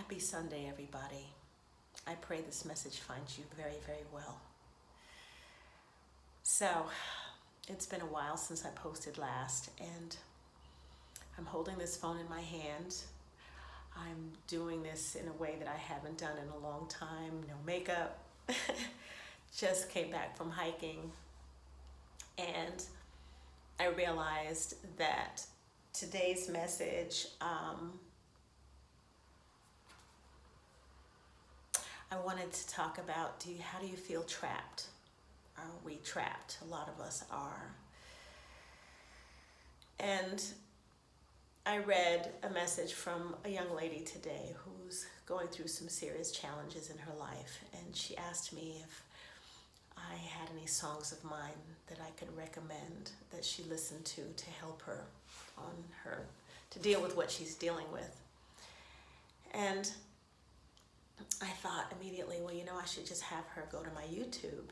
Happy Sunday, everybody. I pray this message finds you very, very well. So, it's been a while since I posted last, and I'm holding this phone in my hand. I'm doing this in a way that I haven't done in a long time. No makeup. Just came back from hiking, and I realized that today's message, I wanted to talk about how do you feel trapped? Are we trapped? A lot of us are. And I read a message from a young lady today who's going through some serious challenges in her life. And she asked me if I had any songs of mine that I could recommend that she listened to help her to deal with what she's dealing with. And I thought immediately, well, I should just have her go to my YouTube.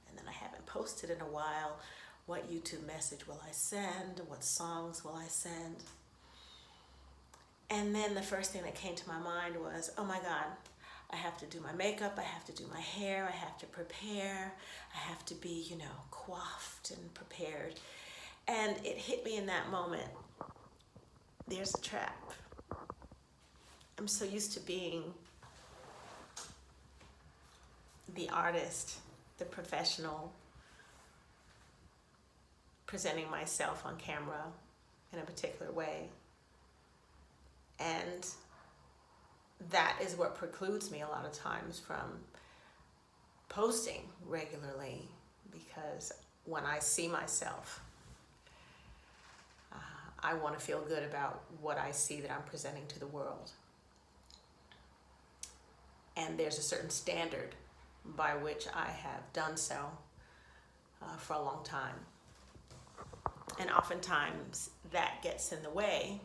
And then I haven't posted in a while. What YouTube message will I send? What songs will I send? And then the first thing that came to my mind was, oh my God, I have to do my makeup, I have to do my hair, I have to prepare, I have to be, coiffed and prepared. And it hit me in that moment, there's a trap. I'm so used to being the artist, the professional, presenting myself on camera in a particular way. And that is what precludes me a lot of times from posting regularly, because when I see myself, I want to feel good about what I see that I'm presenting to the world. And there's a certain standard by which I have done so for a long time. And oftentimes that gets in the way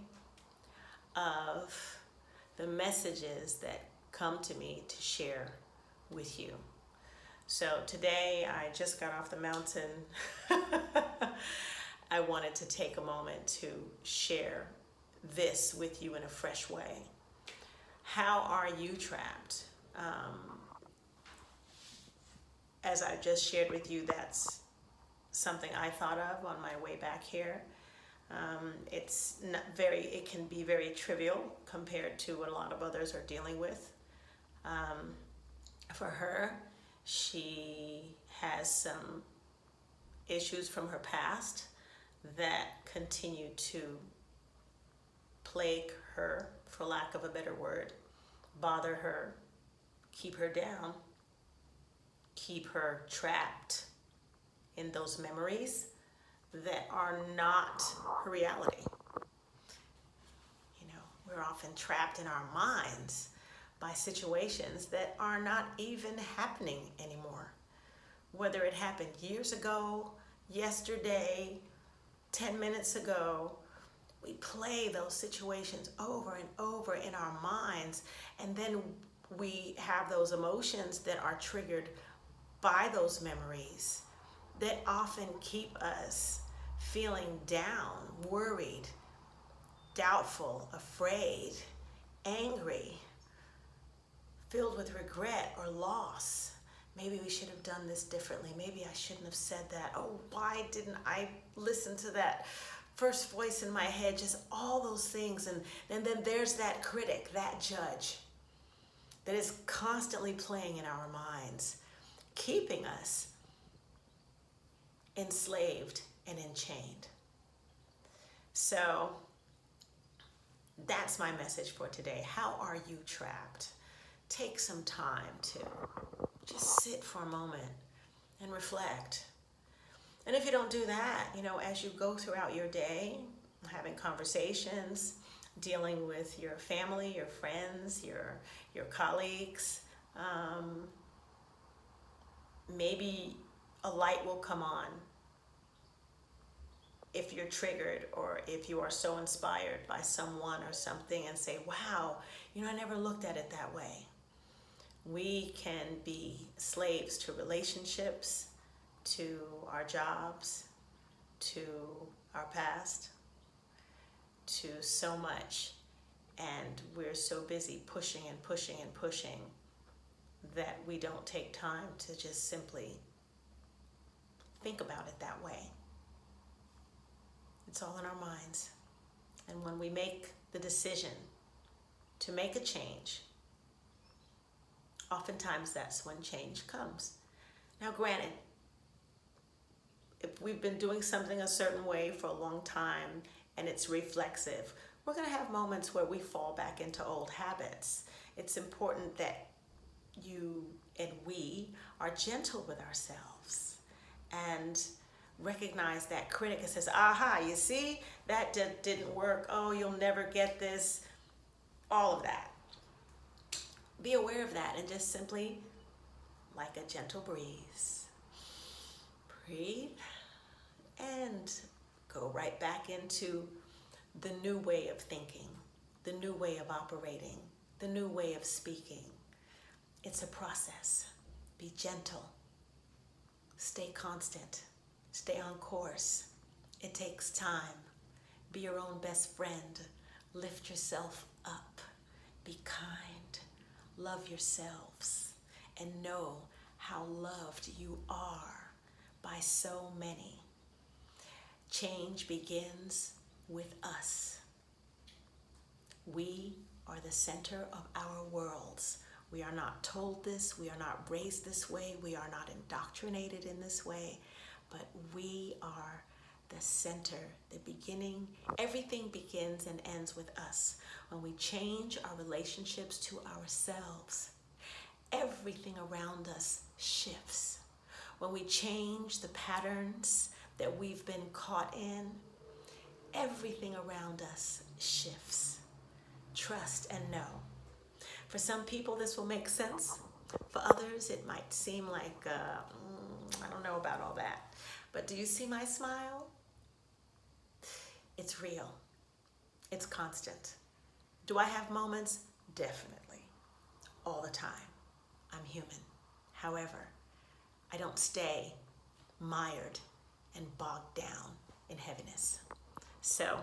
of the messages that come to me to share with you. So today I just got off the mountain. I wanted to take a moment to share this with you in a fresh way. How are you trapped? As I just shared with you, that's something I thought of on my way back here. It can be very trivial compared to what a lot of others are dealing with. For her, she has some issues from her past that continue to plague her, for lack of a better word, bother her, keep her down, keep her trapped in those memories that are not her reality. We're often trapped in our minds by situations that are not even happening anymore. Whether it happened years ago, yesterday, 10 minutes ago, we play those situations over and over in our minds, and then we have those emotions that are triggered by those memories that often keep us feeling down, worried, doubtful, afraid, angry, filled with regret or loss. Maybe we should have done this differently. Maybe I shouldn't have said that. Oh, why didn't I listen to that first voice in my head? Just all those things. And then there's that critic, that judge that is constantly playing in our minds, keeping us enslaved and enchained. So that's my message for today. How are you trapped? Take some time to just sit for a moment and reflect. And if you don't do that, as you go throughout your day, having conversations, dealing with your family, your friends, your colleagues, maybe a light will come on if you're triggered, or if you are so inspired by someone or something, and say, wow, I never looked at it that way. We can be slaves to relationships, to our jobs, to our past, to so much. And we're so busy pushing and pushing and pushing that we don't take time to just simply think about it that way. It's all in our minds. And when we make the decision to make a change, oftentimes that's when change comes. Now, granted, if we've been doing something a certain way for a long time and it's reflexive, we're going to have moments where we fall back into old habits. It's important that you and we are gentle with ourselves and recognize that critic that says, aha, you see, that didn't work. Oh, you'll never get this. All of that. Be aware of that and just simply, like a gentle breeze, breathe and go right back into the new way of thinking, the new way of operating, the new way of speaking. It's a process. Be gentle. Stay constant. Stay on course. It takes time. Be your own best friend. Lift yourself up. Be kind. Love yourselves. And know how loved you are by so many. Change begins with us. We are the center of our worlds. We are not told this. We are not raised this way. We are not indoctrinated in this way. But we are the center, the beginning. Everything begins and ends with us. When we change our relationships to ourselves, everything around us shifts. When we change the patterns that we've been caught in, everything around us shifts. Trust and know. For some people, this will make sense. For others, it might seem like, I don't know about all that. But do you see my smile? It's real. It's constant. Do I have moments? Definitely. All the time. I'm human. However, I don't stay mired and bogged down in heaviness. So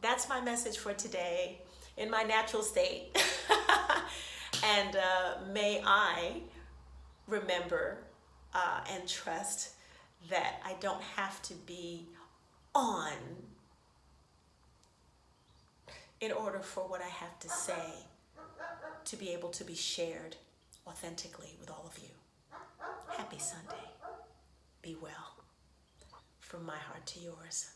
that's my message for today in my natural state. And may I remember and trust that I don't have to be on in order for what I have to say to be able to be shared authentically with all of you. Happy Sunday. Be well. From my heart to yours.